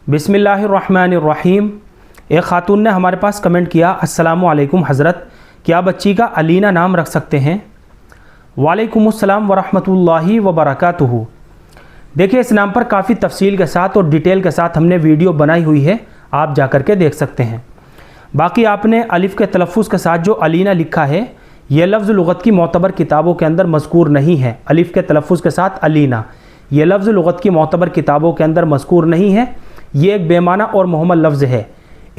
बिस्मिल्लाहिर्रहमानिर्रहीम। एक खातून ने हमारे पास कमेंट किया, अस्सलामु अलैकुम हज़रत, क्या बच्ची का अलीना नाम रख सकते हैं? वालेकुमुस्सलाम वरहमतुल्लाहि वबरकातुहू। देखिए, इस नाम पर काफ़ी तफसील के साथ और डिटेल के साथ हमने वीडियो बनाई हुई है, आप जा कर के देख सकते हैं। बाकी आपने अलिफ़ के तलफ़ुज़ के साथ जो अलीना लिखा है, यह लफ्ज़ लुग़त की मोतबर किताबों के अंदर मज़कूर नहीं है। अलिफ़ के तलफ़ुज़ के साथ अलीना, यह लफ्ज़ लुग़त की मोतबर किताबों के अंदर मज़कूर नहीं है। ये एक बेमाना और मुहम्मल लफ्ज़ है,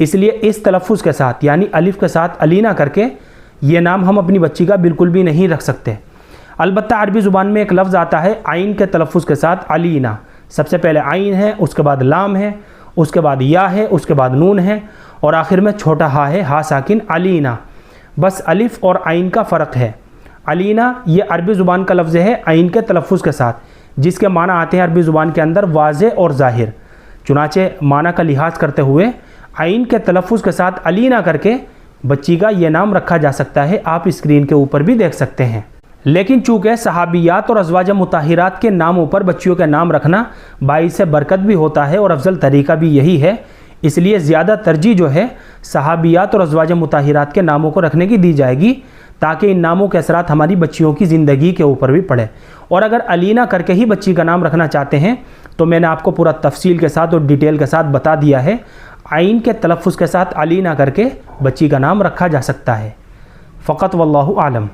इसलिए इस तलफ़ुज़ के साथ यानी अलिफ़ के साथ अलीना करके ये नाम हम अपनी बच्ची का बिल्कुल भी नहीं रख सकते। अलबत्ता अरबी ज़ुबान में एक लफ्ज़ आता है आइन के तलफ़ुज़ के साथ अलीना। सबसे पहले आइन है, उसके बाद लाम है, उसके बाद या है, उसके बाद नून है और आखिर में छोटा हा है, हा साकिन, अलीना। बस अलिफ़ और आइन का फ़र्क है। अलीना ये अरबी ज़ुबान का लफ्ज़ है आइन के तलफ़ुज़ के साथ, जिसके माना आते हैं अरबी ज़ुबान के अंदर वाज़े और ज़ाहिर। चुनाचे माना का लिहाज करते हुए आइन के तलफ़ुज़ के साथ अलीना करके बच्ची का ये नाम रखा जा सकता है। आप स्क्रीन के ऊपर भी देख सकते हैं। लेकिन चूँकि सहाबियात और अज़वाज मुताहिरात के नामों पर बच्चियों के नाम रखना बाइस बरकत भी होता है और अफजल तरीका भी यही है, इसलिए ज़्यादा तरजीह जो है सहाबियात और अज़वाज मुताहिरात के नामों को रखने की दी जाएगी, ताकि इन नामों के असरात हमारी बच्चियों की ज़िंदगी के ऊपर भी पड़े। और अगर अलीना करके ही बच्ची का नाम रखना चाहते हैं तो मैंने आपको पूरा तफसील के साथ और डिटेल के साथ बता दिया है। आइन के तलफ़ुज़ के साथ अलीना करके बच्ची का नाम रखा जा सकता है। फ़क़त वल्लाहु आलम।